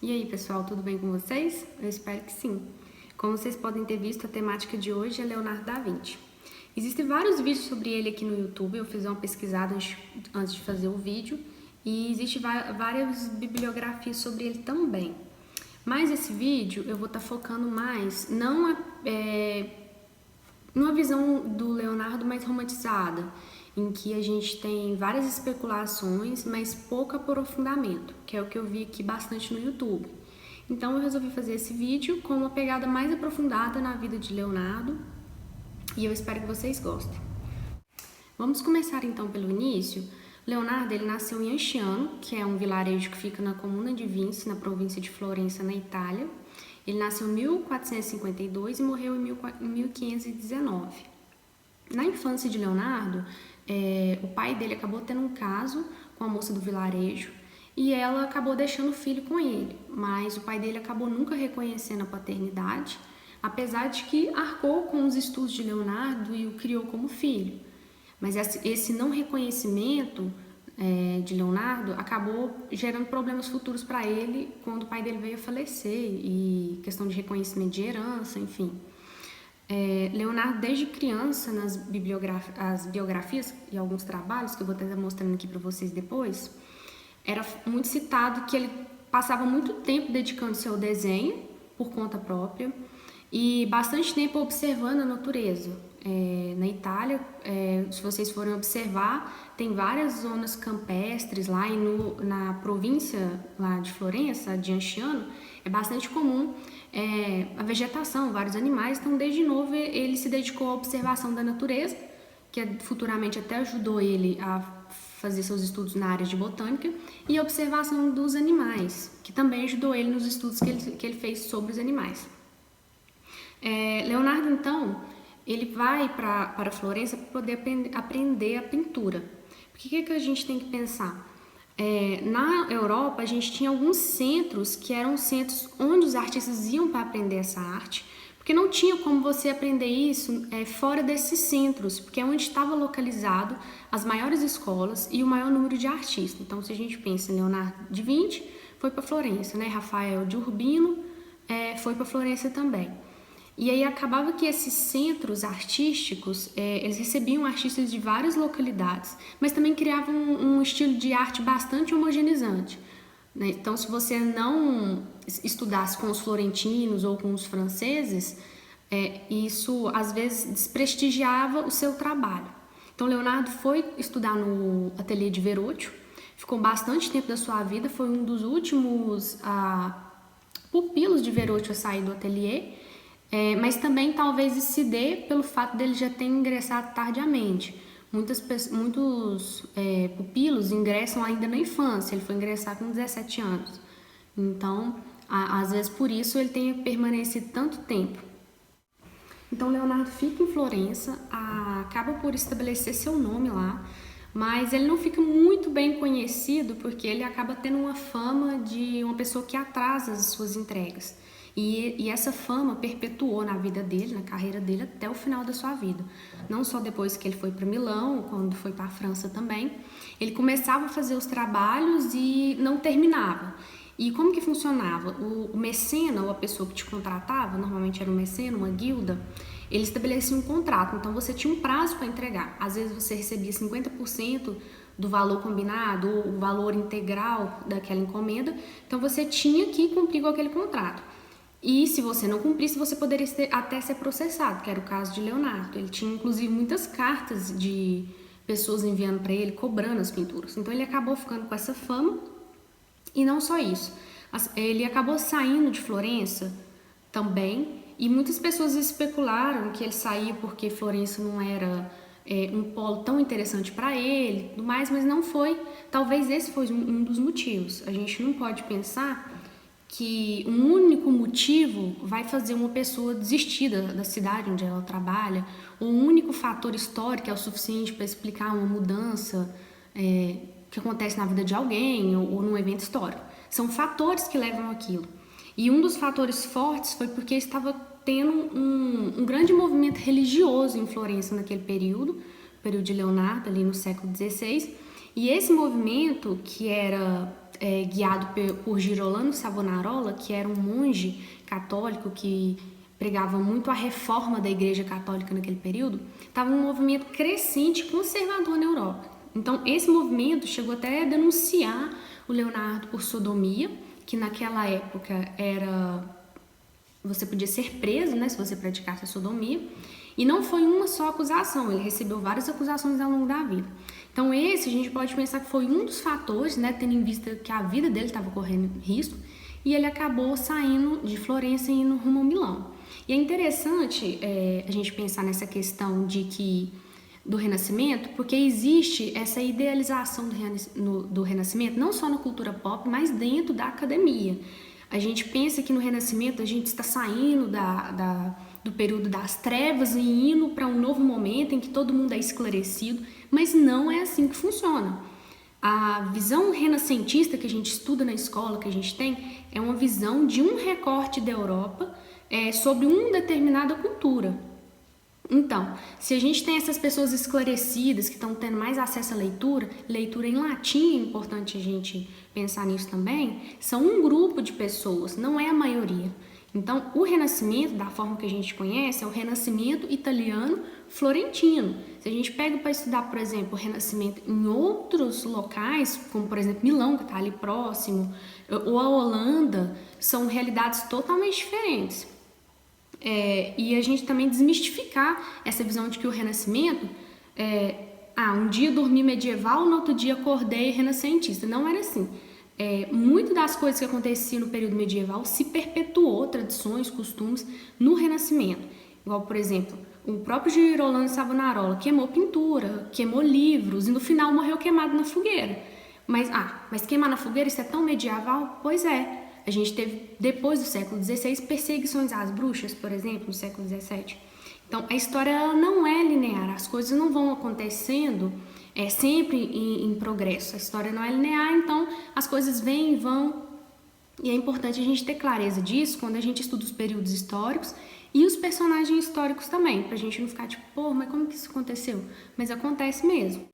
E aí, pessoal, tudo bem com vocês? Eu espero que sim. Como vocês podem ter visto, a temática de hoje é Leonardo da Vinci. Existem vários vídeos sobre ele aqui no YouTube, eu fiz uma pesquisada antes de fazer o vídeo, e existem várias bibliografias sobre ele também. Mas esse vídeo eu vou estar focando mais, não numa visão do Leonardo mais romantizada, em que a gente tem várias especulações, mas pouco aprofundamento, que é o que eu vi aqui bastante no YouTube. Então eu resolvi fazer esse vídeo com uma pegada mais aprofundada na vida de Leonardo e eu espero que vocês gostem. Vamos começar então pelo início. Leonardo ele nasceu em Anciano, que é um vilarejo que fica na comuna de Vinci, na província de Florença, na Itália. Ele nasceu em 1452 e morreu em 1519. Na infância de Leonardo, o pai dele acabou tendo um caso com a moça do vilarejo e ela acabou deixando o filho com ele, mas o pai dele acabou nunca reconhecendo a paternidade, apesar de que arcou com os estudos de Leonardo e o criou como filho. Mas esse não reconhecimento de Leonardo acabou gerando problemas futuros para ele quando o pai dele veio a falecer e questão de reconhecimento de herança, enfim. Leonardo, desde criança, nas biografias e alguns trabalhos, que eu vou estar mostrando aqui para vocês depois, era muito citado que ele passava muito tempo dedicando-se ao desenho, por conta própria, e bastante tempo observando a natureza. Na Itália, se vocês forem observar, tem várias zonas campestres lá e na província lá de Florença, de Anciano, é bastante comum a vegetação, vários animais. Então, desde novo, ele se dedicou à observação da natureza, que futuramente até ajudou ele a fazer seus estudos na área de botânica, e a observação dos animais, que também ajudou ele nos estudos que ele fez sobre os animais. Leonardo, então, ele vai para Florença para poder aprender a pintura. Porque o que a gente tem que pensar? Na Europa, a gente tinha alguns centros que eram centros onde os artistas iam para aprender essa arte, porque não tinha como você aprender isso fora desses centros, porque é onde estava localizado as maiores escolas e o maior número de artistas. Então, se a gente pensa em Leonardo da Vinci, foi para Florença, né? Rafael de Urbino foi para Florença também. E aí acabava que esses centros artísticos, eles recebiam artistas de várias localidades, mas também criavam um estilo de arte bastante homogeneizante, né? Então, se você não estudasse com os florentinos ou com os franceses, isso às vezes desprestigiava o seu trabalho. Então, Leonardo foi estudar no ateliê de Verrocchio, ficou bastante tempo da sua vida, foi um dos últimos pupilos de Verrocchio a sair do ateliê. Mas também talvez isso se dê pelo fato dele já ter ingressado tardiamente. Muitos pupilos ingressam ainda na infância, ele foi ingressar com 17 anos. Então, às vezes por isso ele tem permanecido tanto tempo. Então, Leonardo fica em Florença, acaba por estabelecer seu nome lá, mas ele não fica muito bem conhecido porque ele acaba tendo uma fama de uma pessoa que atrasa as suas entregas. E essa fama perpetuou na vida dele, na carreira dele, até o final da sua vida. Não só depois que ele foi para Milão, quando foi para a França também. Ele começava a fazer os trabalhos e não terminava. E como que funcionava? O mecena, ou a pessoa que te contratava, normalmente era um mecena, uma guilda, ele estabelecia um contrato. Então você tinha um prazo para entregar. Às vezes você recebia 50% do valor combinado, ou o valor integral daquela encomenda. Então você tinha que cumprir com aquele contrato. E se você não cumprisse, você poderia até ser processado, que era o caso de Leonardo. Ele tinha, inclusive, muitas cartas de pessoas enviando para ele, cobrando as pinturas. Então, ele acabou ficando com essa fama. E não só isso. Ele acabou saindo de Florença também. E muitas pessoas especularam que ele saía porque Florença não era um polo tão interessante para ele, tudo mais, mas não foi. Talvez esse foi um dos motivos. A gente não pode pensar que um único motivo vai fazer uma pessoa desistir da cidade onde ela trabalha, ou um único fator histórico é o suficiente para explicar uma mudança que acontece na vida de alguém ou num evento histórico. São fatores que levam aquilo. E um dos fatores fortes foi porque estava tendo um grande movimento religioso em Florença naquele período de Leonardo, ali no século XVI, e esse movimento, que era guiado por Girolamo Savonarola, que era um monge católico que pregava muito a reforma da Igreja Católica naquele período, estava um movimento crescente conservador na Europa. Então, esse movimento chegou até a denunciar o Leonardo por sodomia, que naquela época você podia ser preso, né, se você praticasse a sodomia, e não foi uma só acusação, ele recebeu várias acusações ao longo da vida. Então, a gente pode pensar que foi um dos fatores, né, tendo em vista que a vida dele estava correndo risco, e ele acabou saindo de Florença e indo rumo a Milão. E é interessante a gente pensar nessa questão do Renascimento, porque existe essa idealização do Renascimento, não só na cultura pop, mas dentro da academia. A gente pensa que no Renascimento a gente está saindo do período das trevas e indo para um novo momento em que todo mundo é esclarecido, mas não é assim que funciona. A visão renascentista que a gente estuda na escola, que a gente tem, é uma visão de um recorte da Europa sobre uma determinada cultura. Então, se a gente tem essas pessoas esclarecidas que estão tendo mais acesso à leitura em latim, é importante a gente pensar nisso também, são um grupo de pessoas, não é a maioria. Então, o Renascimento, da forma que a gente conhece, é o Renascimento italiano florentino. Se a gente pega para estudar, por exemplo, o Renascimento em outros locais, como por exemplo Milão, que está ali próximo, ou a Holanda, são realidades totalmente diferentes. E a gente também desmistificar essa visão de que o Renascimento um dia dormi medieval, no outro dia acordei renascentista. Não era assim. Muito das coisas que aconteciam no período medieval se perpetuou, tradições, costumes, no Renascimento. Igual, por exemplo, o próprio Girolamo Savonarola queimou pintura, queimou livros e no final morreu queimado na fogueira. Mas queimar na fogueira, isso é tão medieval? Pois é. A gente teve, depois do século XVI, perseguições às bruxas, por exemplo, no século XVII. Então, a história não é linear, as coisas não vão acontecendo sempre em progresso. A história não é linear, então as coisas vêm e vão. E é importante a gente ter clareza disso quando a gente estuda os períodos históricos e os personagens históricos também, pra gente não ficar tipo, mas como que isso aconteceu? Mas acontece mesmo.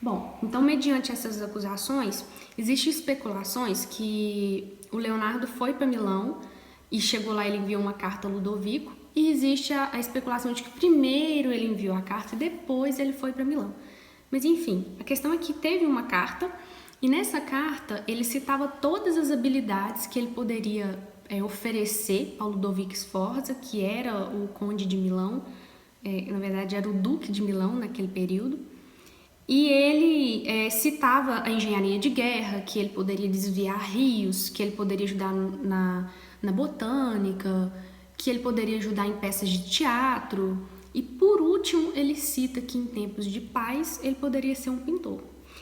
Bom, então, mediante essas acusações, existem especulações que o Leonardo foi para Milão e chegou lá, ele enviou uma carta a Ludovico, e existe a especulação de que primeiro ele enviou a carta e depois ele foi para Milão. Mas enfim, a questão é que teve uma carta e nessa carta ele citava todas as habilidades que ele poderia oferecer ao Ludovico Sforza, que era o conde de Milão, na verdade era o duque de Milão naquele período. E ele citava a engenharia de guerra, que ele poderia desviar rios, que ele poderia ajudar na botânica, que ele poderia ajudar em peças de teatro. E por último, ele cita que em tempos de paz ele poderia ser um pintor.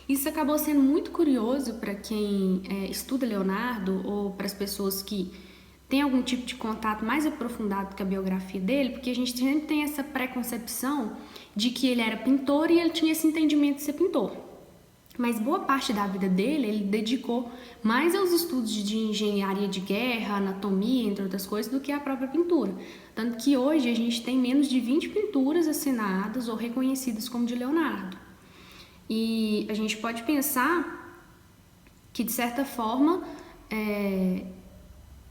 Isso acabou sendo muito curioso para quem estuda Leonardo ou para as pessoas que têm algum tipo de contato mais aprofundado com a biografia dele, porque a gente sempre tem essa preconcepção de que ele era pintor e ele tinha esse entendimento de ser pintor. Mas boa parte da vida dele ele dedicou mais aos estudos de engenharia de guerra, anatomia, entre outras coisas, do que à própria pintura. Tanto que hoje a gente tem menos de 20 pinturas assinadas ou reconhecidas como de Leonardo. E a gente pode pensar que, de certa forma,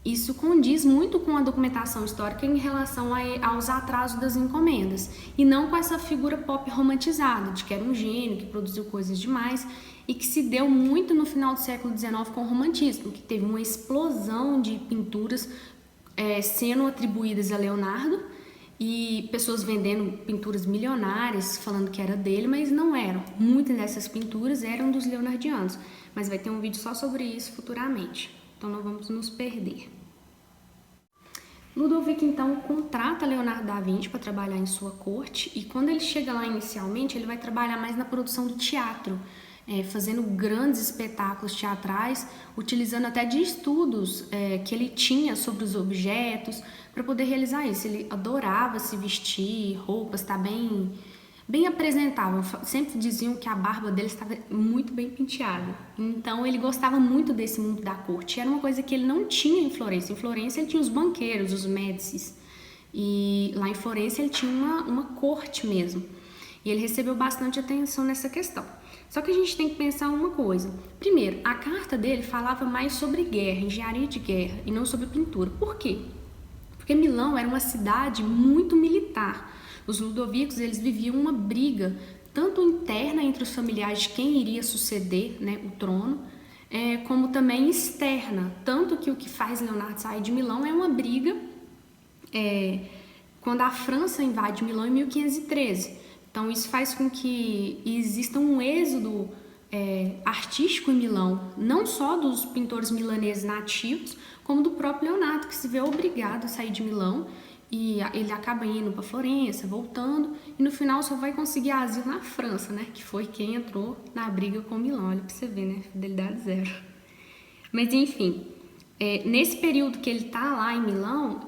isso condiz muito com a documentação histórica em relação aos atrasos das encomendas, e não com essa figura pop romantizada, de que era um gênio, que produziu coisas demais, e que se deu muito no final do século XIX com o romantismo, que teve uma explosão de pinturas sendo atribuídas a Leonardo, e pessoas vendendo pinturas milionárias, falando que era dele, mas não eram. Muitas dessas pinturas eram dos leonardianos, mas vai ter um vídeo só sobre isso futuramente, então não vamos nos perder. Ludovico, então, contrata Leonardo da Vinci para trabalhar em sua corte, e quando ele chega lá inicialmente, ele vai trabalhar mais na produção do teatro, fazendo grandes espetáculos teatrais, utilizando até de estudos que ele tinha sobre os objetos para poder realizar isso. Ele adorava se vestir, roupas, tá bem apresentável. Sempre diziam que a barba dele estava muito bem penteada. Então ele gostava muito desse mundo da corte. Era uma coisa que ele não tinha em Florença. Em Florença ele tinha os banqueiros, os médicis. E lá em Florença ele tinha uma corte mesmo. E ele recebeu bastante atenção nessa questão. Só que a gente tem que pensar uma coisa. Primeiro, a carta dele falava mais sobre guerra, engenharia de guerra, e não sobre pintura. Por quê? Porque Milão era uma cidade muito militar. Os Ludovicos, eles viviam uma briga, tanto interna entre os familiares de quem iria suceder, né, o trono, como também externa. Tanto que o que faz Leonardo sair de Milão é uma briga quando a França invade Milão em 1513. Então isso faz com que exista um êxodo artístico em Milão, não só dos pintores milaneses nativos, como do próprio Leonardo, que se vê obrigado a sair de Milão, e ele acaba indo para Florença, voltando, e no final só vai conseguir asilo na França, né? Que foi quem entrou na briga com Milão. Olha para você ver, né? Fidelidade zero. Mas enfim, nesse período que ele está lá em Milão,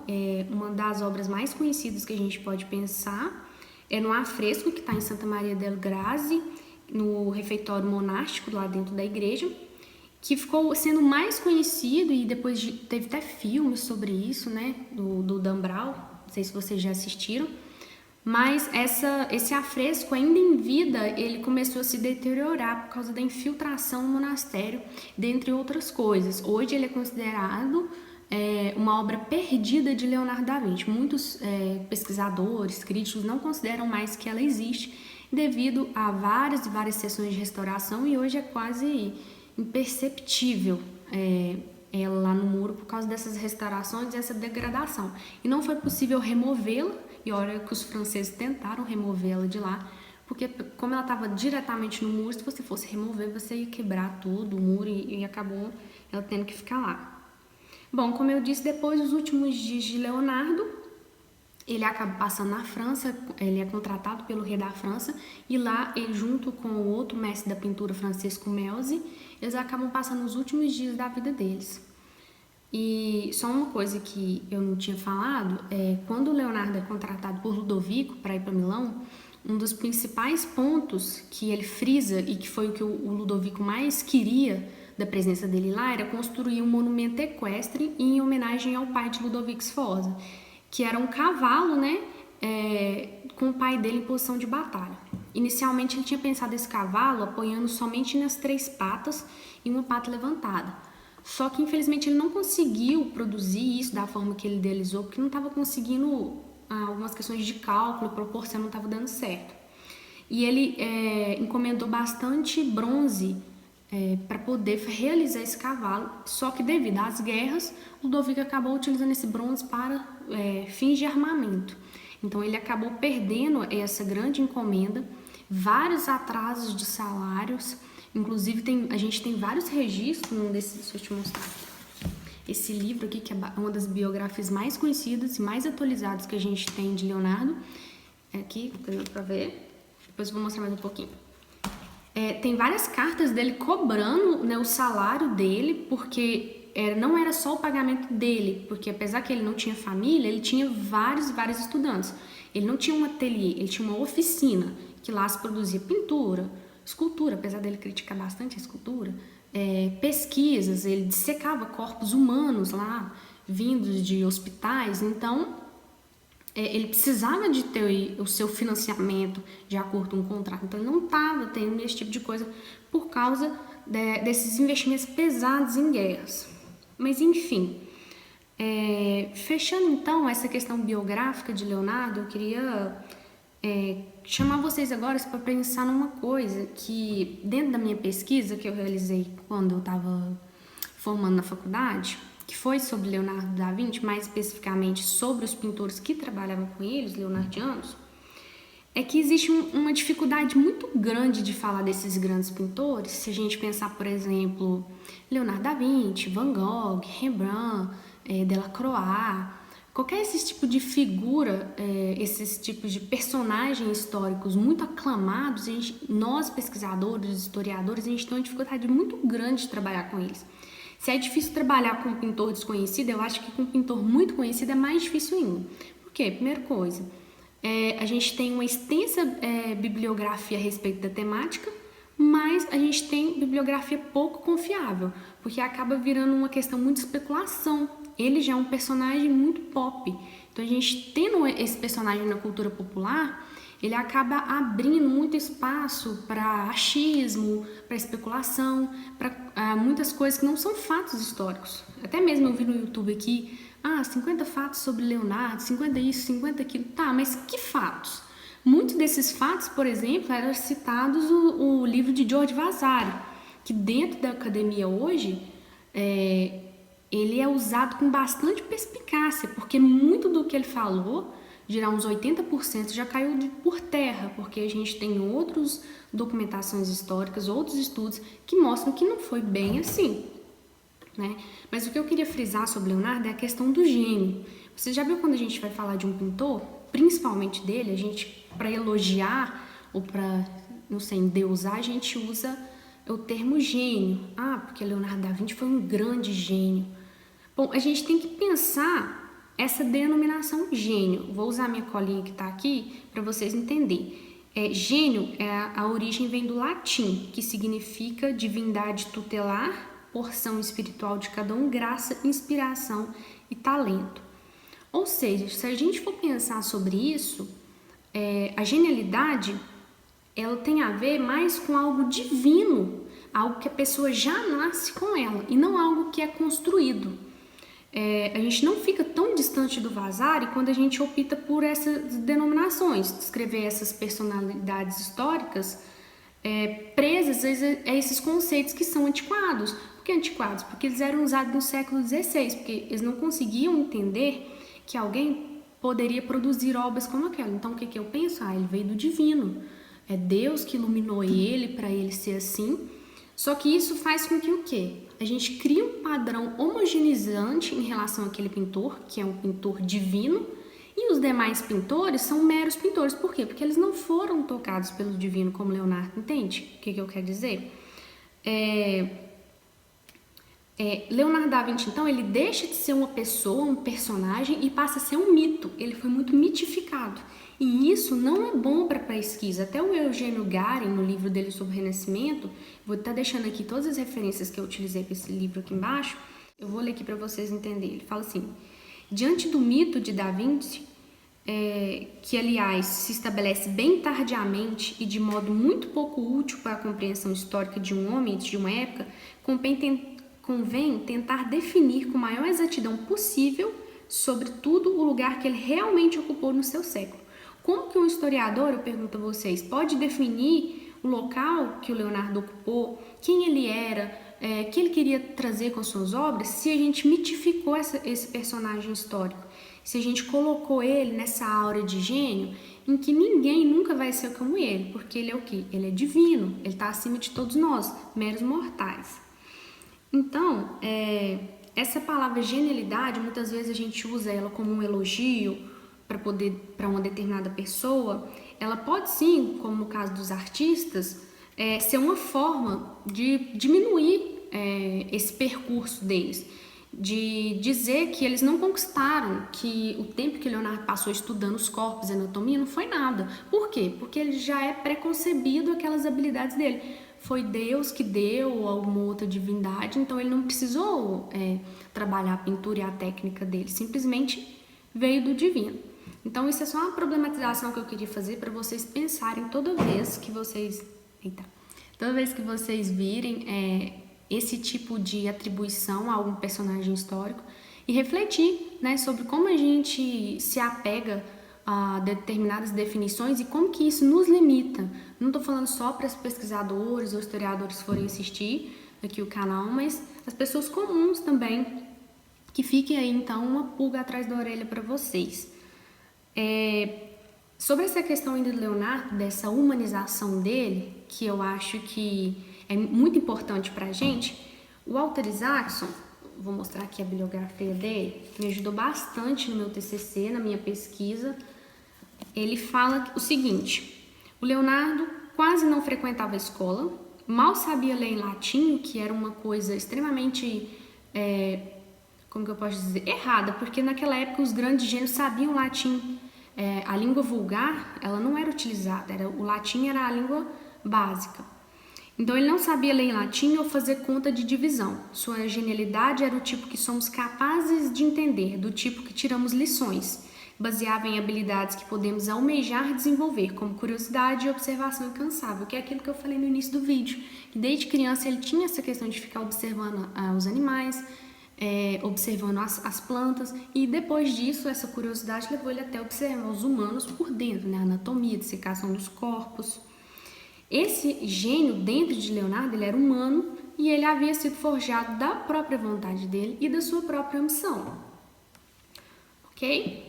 uma das obras mais conhecidas que a gente pode pensar é no afresco que está em Santa Maria del Grazie, no refeitório monástico lá dentro da igreja, que ficou sendo mais conhecido, e depois teve até filmes sobre isso, né, do Dan Brown, não sei se vocês já assistiram, mas esse afresco, ainda em vida, ele começou a se deteriorar por causa da infiltração no monastério, dentre outras coisas. Hoje ele é considerado uma obra perdida de Leonardo da Vinci. Muitos pesquisadores, críticos não consideram mais que ela existe, devido a várias e várias sessões de restauração, e hoje é quase imperceptível ela lá no muro por causa dessas restaurações e essa degradação. E não foi possível removê-la, e olha que os franceses tentaram removê-la de lá, porque como ela estava diretamente no muro, se você fosse remover, você ia quebrar tudo, o muro, e acabou ela tendo que ficar lá. Bom, como eu disse, depois dos últimos dias de Leonardo, ele acaba passando na França, ele é contratado pelo rei da França, e lá, ele, junto com o outro mestre da pintura, Francisco Melzi, eles acabam passando os últimos dias da vida deles. E só uma coisa que eu não tinha falado, quando o Leonardo é contratado por Ludovico para ir para Milão, um dos principais pontos que ele frisa, e que foi o que o Ludovico mais queria da presença dele lá, era construir um monumento equestre em homenagem ao pai de Ludovico Sforza, que era um cavalo, né, com o pai dele em posição de batalha. Inicialmente ele tinha pensado esse cavalo apoiando somente nas 3 patas e uma pata levantada. Só que infelizmente ele não conseguiu produzir isso da forma que ele idealizou, porque não estava conseguindo, algumas questões de cálculo, proporção não estava dando certo. E ele encomendou bastante bronze para poder realizar esse cavalo, só que devido às guerras, Ludovico acabou utilizando esse bronze para fins de armamento. Então ele acabou perdendo essa grande encomenda, vários atrasos de salários, inclusive a gente tem vários registros, deixa eu te mostrar aqui. Esse livro aqui, que é uma das biografias mais conhecidas e mais atualizadas que a gente tem de Leonardo, aqui, para ver, depois eu vou mostrar mais um pouquinho. Tem várias cartas dele cobrando, né, o salário dele, porque não era só o pagamento dele, porque apesar que ele não tinha família, ele tinha vários estudantes. Ele não tinha um ateliê, ele tinha uma oficina, que lá se produzia pintura, escultura, apesar dele criticar bastante a escultura, pesquisas, ele dissecava corpos humanos lá, vindos de hospitais. Então ele precisava de ter o seu financiamento de acordo com o contrato, então ele não estava tendo esse tipo de coisa por causa desses investimentos pesados em guerras. Mas enfim, fechando então essa questão biográfica de Leonardo, eu queria chamar vocês agora para pensar numa coisa que, dentro da minha pesquisa que eu realizei quando eu estava formando na faculdade, que foi sobre Leonardo da Vinci, mais especificamente sobre os pintores que trabalhavam com ele, os leonardianos, é que existe uma dificuldade muito grande de falar desses grandes pintores. Se a gente pensar, por exemplo, Leonardo da Vinci, Van Gogh, Rembrandt, Delacroix, qualquer esse tipo de figura, esses tipos de personagens históricos muito aclamados, nós pesquisadores, historiadores, a gente tem uma dificuldade muito grande de trabalhar com eles. Se é difícil trabalhar com um pintor desconhecido, eu acho que com um pintor muito conhecido é mais difícil ainda. Por quê? Primeira coisa, a gente tem uma extensa bibliografia a respeito da temática, mas a gente tem bibliografia pouco confiável, porque acaba virando uma questão muito de especulação. Ele já é um personagem muito pop. Então, a gente tendo esse personagem na cultura popular, ele acaba abrindo muito espaço para achismo, para especulação, para muitas coisas que não são fatos históricos. Até mesmo eu vi no YouTube aqui, 50 fatos sobre Leonardo, 50 isso, 50 aquilo. Tá, mas que fatos? Muitos desses fatos, por exemplo, eram citados o livro de George Vasari, que dentro da academia hoje, ele é usado com bastante perspicácia, porque muito do que ele falou, gerar uns 80%, já caiu por terra, porque a gente tem outras documentações históricas, outros estudos que mostram que não foi bem assim, né? Mas o que eu queria frisar sobre Leonardo é a questão do gênio. Você já viu quando a gente vai falar de um pintor, principalmente dele, a gente, para elogiar ou para, não sei, endeusar, a gente usa o termo gênio. Porque Leonardo da Vinci foi um grande gênio. Bom, a gente tem que pensar essa denominação gênio. Vou usar minha colinha que está aqui para vocês entenderem. Gênio, a origem vem do latim, que significa divindade tutelar, porção espiritual de cada um, graça, inspiração e talento. Ou seja, se a gente for pensar sobre isso, a genialidade, ela tem a ver mais com algo divino, algo que a pessoa já nasce com ela, e não algo que é construído. A gente não fica tão distante do Vasari quando a gente opta por essas denominações, descrever essas personalidades históricas presas a esses conceitos que são antiquados. Por que antiquados? Porque eles eram usados no século XVI, porque eles não conseguiam entender que alguém poderia produzir obras como aquela. Então, o que eu penso? Ele veio do divino. É Deus que iluminou ele para ele ser assim. Só que isso faz com que o quê? A gente cria um padrão homogeneizante em relação àquele pintor, que é um pintor divino, e os demais pintores são meros pintores. Por quê? Porque eles não foram tocados pelo divino como Leonardo, entende? O que eu quero dizer? Leonardo da Vinci, então, ele deixa de ser uma pessoa, um personagem, e passa a ser um mito. Ele foi muito mitificado. E isso não é bom para pesquisa. Até o Eugênio Garen, no livro dele sobre o Renascimento, vou estar deixando aqui todas as referências que eu utilizei para esse livro aqui embaixo, eu vou ler aqui para vocês entenderem. Ele fala assim: diante do mito de Da Vinci, que aliás se estabelece bem tardiamente e de modo muito útil para a compreensão histórica de um homem de uma época, convém tentar definir com a maior exatidão possível, sobretudo, o lugar que ele realmente ocupou no seu século. Como que um historiador, eu pergunto a vocês, pode definir o local que o Leonardo ocupou, quem ele era, que ele queria trazer com suas obras, se a gente mitificou esse personagem histórico, se a gente colocou ele nessa aura de gênio, em que ninguém nunca vai ser como ele, porque ele é o quê? Ele é divino, ele está acima de todos nós, meros mortais. Então, essa palavra genialidade, muitas vezes a gente usa ela como um elogio para uma determinada pessoa. Ela pode sim, como no caso dos artistas, ser uma forma de diminuir esse percurso deles, de dizer que eles não conquistaram, que o tempo que Leonardo passou estudando os corpos e anatomia não foi nada. Por quê? Porque ele já é preconcebido aquelas habilidades dele. Foi Deus que deu, alguma outra divindade, então ele não precisou trabalhar a pintura e a técnica dele, simplesmente veio do divino. Então isso é só uma problematização que eu queria fazer para vocês pensarem toda vez que vocês virem esse tipo de atribuição a algum personagem histórico e refletir, né, sobre como a gente se apega a determinadas definições e como que isso nos limita. Não estou falando só para os pesquisadores ou historiadores que forem assistir aqui o canal, mas as pessoas comuns também, que fiquem aí então uma pulga atrás da orelha para vocês. Sobre essa questão ainda do Leonardo, dessa humanização dele, que eu acho que é muito importante para a gente, o Walter Isaacson, vou mostrar aqui a bibliografia dele, me ajudou bastante no meu TCC, na minha pesquisa. Ele fala o seguinte: o Leonardo quase não frequentava a escola, mal sabia ler em latim, que era uma coisa extremamente, como que eu posso dizer, errada, porque naquela época os grandes gênios sabiam latim. A língua vulgar, ela não era utilizada, o latim era a língua básica. Então ele não sabia ler em latim ou fazer conta de divisão. Sua genialidade era o tipo que somos capazes de entender, do tipo que tiramos lições, baseava em habilidades que podemos almejar desenvolver, como curiosidade, observação incansável, que é aquilo que eu falei no início do vídeo, que desde criança ele tinha essa questão de ficar observando os animais, observando as plantas, e depois disso essa curiosidade levou ele até observar os humanos por dentro, né? A anatomia, dissecação dos corpos. Esse gênio dentro de Leonardo, ele era humano e ele havia sido forjado da própria vontade dele e da sua própria ambição. Ok?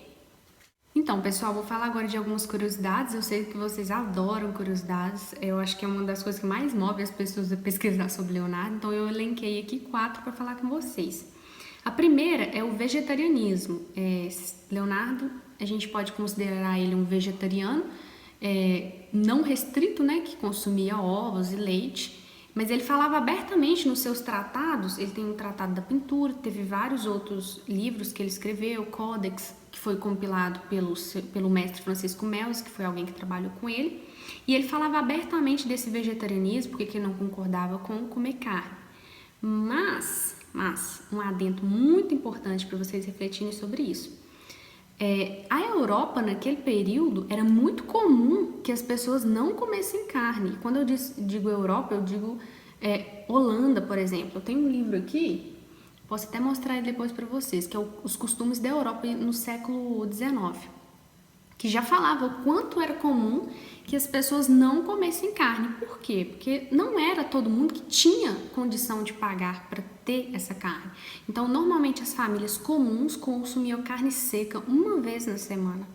Então, pessoal, vou falar agora de algumas curiosidades. Eu sei que vocês adoram curiosidades. Eu acho que é uma das coisas que mais move as pessoas a pesquisar sobre Leonardo. Então, eu elenquei aqui 4 para falar com vocês. A primeira é o vegetarianismo. Leonardo, a gente pode considerar ele um vegetariano, não restrito, né, que consumia ovos e leite, mas ele falava abertamente nos seus tratados. Ele tem um tratado da pintura, teve vários outros livros que ele escreveu, Códex, que foi compilado pelo mestre Francisco Melles, que foi alguém que trabalhou com ele, e ele falava abertamente desse vegetarianismo, porque ele não concordava com comer carne. Mas um adendo muito importante para vocês refletirem sobre isso. A Europa, naquele período, era muito comum que as pessoas não comessem carne. Quando eu digo Europa, eu digo Holanda, por exemplo. Eu tenho um livro aqui, posso até mostrar ele depois para vocês, que é Os Costumes da Europa no século XIX, que já falava o quanto era comum que as pessoas não comessem carne. Por quê? Porque não era todo mundo que tinha condição de pagar para ter essa carne. Então, normalmente as famílias comuns consumiam carne seca uma vez na semana.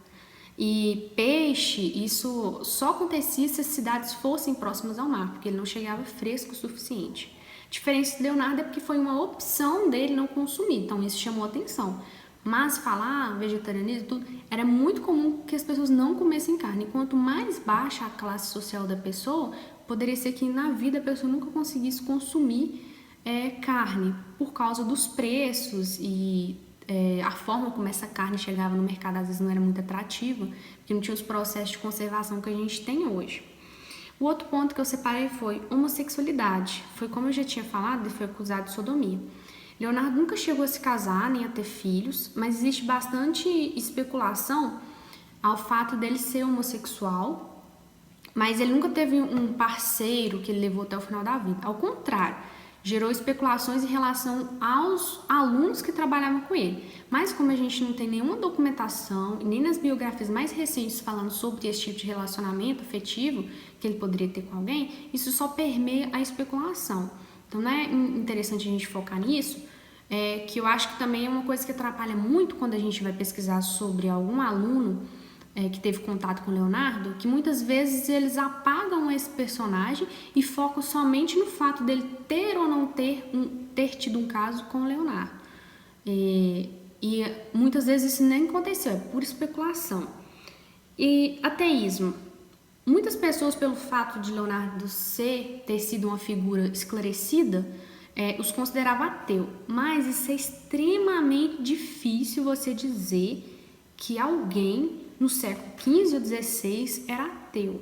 E peixe, isso só acontecia se as cidades fossem próximas ao mar, porque ele não chegava fresco o suficiente. A diferença de Leonardo é porque foi uma opção dele não consumir, então isso chamou atenção. Mas falar vegetarianismo, tudo, era muito comum que as pessoas não comessem carne. E quanto mais baixa a classe social da pessoa, poderia ser que na vida a pessoa nunca conseguisse consumir carne, por causa dos preços e a forma como essa carne chegava no mercado às vezes não era muito atrativa, porque não tinha os processos de conservação que a gente tem hoje. O outro ponto que eu separei foi homossexualidade. Foi como eu já tinha falado, ele foi acusado de sodomia. Leonardo nunca chegou a se casar nem a ter filhos, mas existe bastante especulação ao fato dele ser homossexual, mas ele nunca teve um parceiro que ele levou até o final da vida. Ao contrário, gerou especulações em relação aos alunos que trabalhavam com ele. Mas como a gente não tem nenhuma documentação, nem nas biografias mais recentes falando sobre esse tipo de relacionamento afetivo que ele poderia ter com alguém, isso só permeia a especulação. Então não é interessante a gente focar nisso, que eu acho que também é uma coisa que atrapalha muito quando a gente vai pesquisar sobre algum aluno que teve contato com Leonardo, que muitas vezes eles apagam esse personagem e focam somente no fato dele ter ou não ter tido um caso com Leonardo. E muitas vezes isso nem aconteceu, é pura especulação. E ateísmo. Muitas pessoas, pelo fato de Leonardo ter sido uma figura esclarecida, os consideravam ateu. Mas isso é extremamente difícil você dizer que alguém no século XV ou XVI era ateu.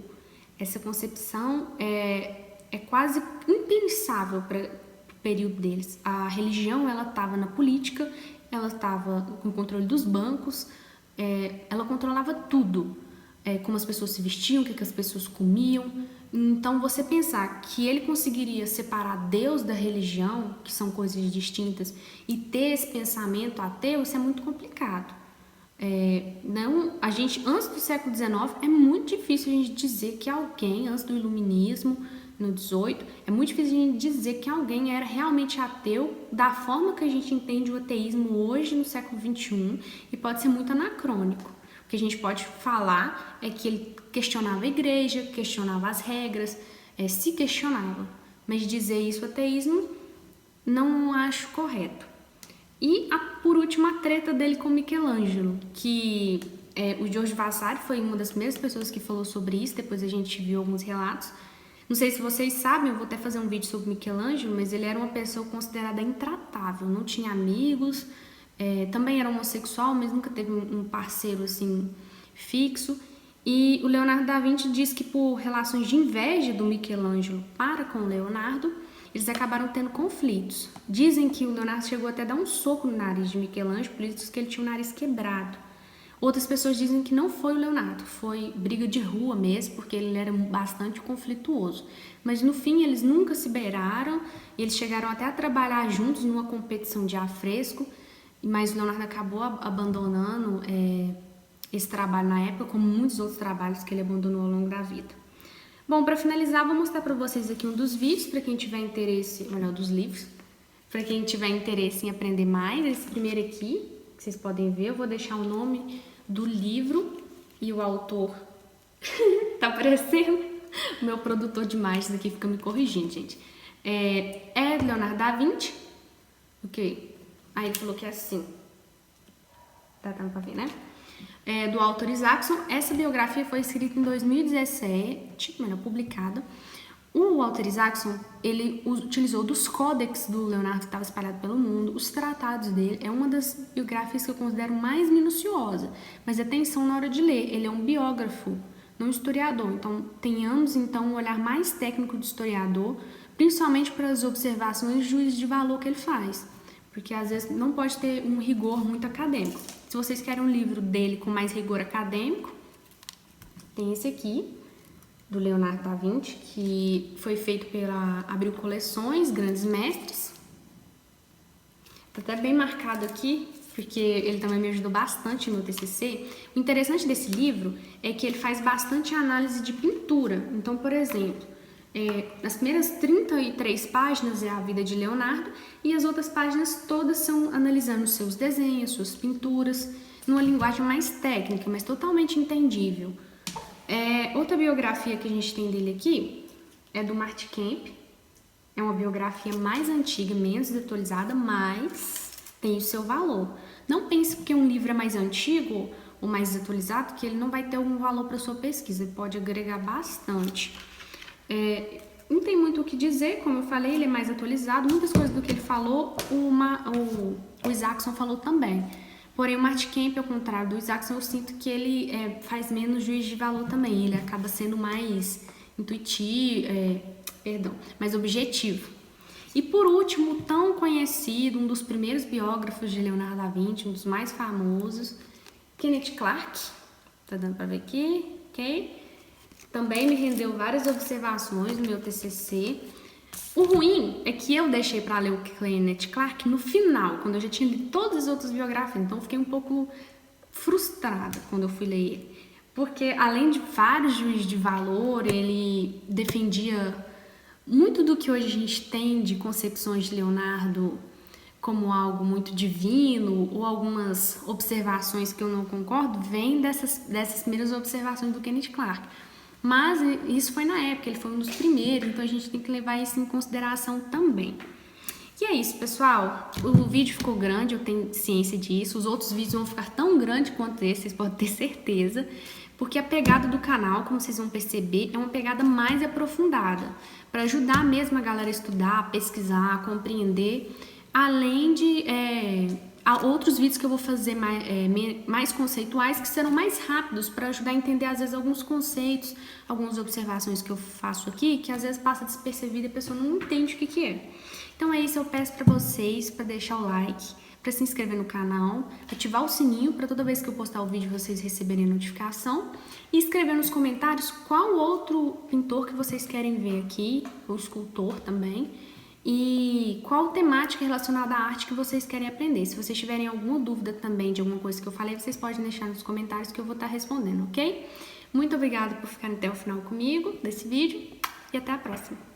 Essa concepção é quase impensável para o período deles. A religião ela estava na política, ela estava com o controle dos bancos, ela controlava tudo. Como as pessoas se vestiam, o que as pessoas comiam. Então, você pensar que ele conseguiria separar Deus da religião, que são coisas distintas, e ter esse pensamento ateu, isso é muito complicado. Antes do século XIX, é muito difícil a gente dizer que alguém, antes do Iluminismo, no 18, é muito difícil a gente dizer que alguém era realmente ateu da forma que a gente entende o ateísmo hoje, no século XXI, e pode ser muito anacrônico. O que a gente pode falar é que ele questionava a igreja, questionava as regras, se questionava. Mas dizer isso ateísmo, não acho correto. E, por último, a treta dele com Michelangelo, que o Giorgio Vasari foi uma das primeiras pessoas que falou sobre isso, depois a gente viu alguns relatos. Não sei se vocês sabem, eu vou até fazer um vídeo sobre Michelangelo, mas ele era uma pessoa considerada intratável, não tinha amigos, também era homossexual, mas nunca teve um parceiro assim fixo. E o Leonardo da Vinci diz que por relações de inveja do Michelangelo para com o Leonardo, eles acabaram tendo conflitos. Dizem que o Leonardo chegou até a dar um soco no nariz de Michelangelo, por isso que ele tinha o nariz quebrado. Outras pessoas dizem que não foi o Leonardo, foi briga de rua mesmo, porque ele era bastante conflituoso. Mas no fim eles nunca se beiraram, eles chegaram até a trabalhar juntos numa competição de afresco, mas o Leonardo acabou abandonando esse trabalho na época, como muitos outros trabalhos que ele abandonou ao longo da vida. Bom, para finalizar, vou mostrar para vocês aqui um dos vídeos, para quem tiver interesse, melhor, dos livros, para quem tiver interesse em aprender mais. Esse primeiro aqui, que vocês podem ver, eu vou deixar o nome do livro e o autor. Tá aparecendo? O meu produtor de imagens aqui fica me corrigindo, gente. É Leonardo da Vinci, ok? Aí ele falou que é assim. Tá dando pra ver, né? Do autor Isaacson. Essa biografia foi escrita em 2017, publicada. O autor Isaacson, ele utilizou dos códex do Leonardo que estava espalhado pelo mundo, os tratados dele. É uma das biografias que eu considero mais minuciosa. Mas atenção na hora de ler, ele é um biógrafo, não um historiador. Então, tenhamos então um olhar mais técnico de historiador, principalmente para as observações e juízos de valor que ele faz. Porque às vezes não pode ter um rigor muito acadêmico. Se vocês querem um livro dele com mais rigor acadêmico, tem esse aqui, do Leonardo da Vinci, que foi feito pela Abril Coleções, Grandes Mestres. Tá até bem marcado aqui, porque ele também me ajudou bastante no meu TCC. O interessante desse livro é que ele faz bastante análise de pintura. Então, por exemplo, nas primeiras 33 páginas é a vida de Leonardo e as outras páginas todas são analisando seus desenhos, suas pinturas, numa linguagem mais técnica, mas totalmente entendível. Outra biografia que a gente tem dele aqui é do Martin Kemp. É uma biografia mais antiga, menos atualizada, mas tem o seu valor. Não pense que um livro é mais antigo ou mais atualizado que ele não vai ter algum valor para sua pesquisa. Ele pode agregar bastante. Não tem muito o que dizer, como eu falei, ele é mais atualizado. Muitas coisas do que ele falou, o Isaacson falou também. Porém, o Martin Kemp, ao contrário do Isaacson, eu sinto que ele faz menos juízo de valor também. Ele acaba sendo mais intuitivo, mais objetivo. E por último, tão conhecido, um dos primeiros biógrafos de Leonardo da Vinci, um dos mais famosos, Kenneth Clark. Tá dando pra ver aqui? Ok? Também me rendeu várias observações no meu TCC. O ruim é que eu deixei para ler o Kenneth Clark no final, quando eu já tinha lido todas as outras biografias. Então, eu fiquei um pouco frustrada quando eu fui ler ele. Porque, além de vários juízes de valor, ele defendia muito do que hoje a gente tem de concepções de Leonardo como algo muito divino, ou algumas observações que eu não concordo, vêm dessas primeiras observações do Kenneth Clark. Mas isso foi na época, ele foi um dos primeiros, então a gente tem que levar isso em consideração também. E é isso, pessoal. O vídeo ficou grande, eu tenho ciência disso. Os outros vídeos vão ficar tão grandes quanto esse, vocês podem ter certeza. Porque a pegada do canal, como vocês vão perceber, é uma pegada mais aprofundada. Para ajudar mesmo a galera a estudar, a pesquisar, a compreender. Além de outros vídeos que eu vou fazer mais conceituais, que serão mais rápidos para ajudar a entender, às vezes, alguns conceitos, algumas observações que eu faço aqui, que às vezes passa despercebido e a pessoa não entende o que é. Então é isso, eu peço para vocês, para deixar o like, para se inscrever no canal, ativar o sininho para toda vez que eu postar o vídeo vocês receberem notificação e escrever nos comentários qual outro pintor que vocês querem ver aqui, ou escultor também, e qual temática relacionada à arte que vocês querem aprender. Se vocês tiverem alguma dúvida também de alguma coisa que eu falei, vocês podem deixar nos comentários que eu vou estar respondendo, ok? Muito obrigada por ficarem até o final comigo desse vídeo e até a próxima!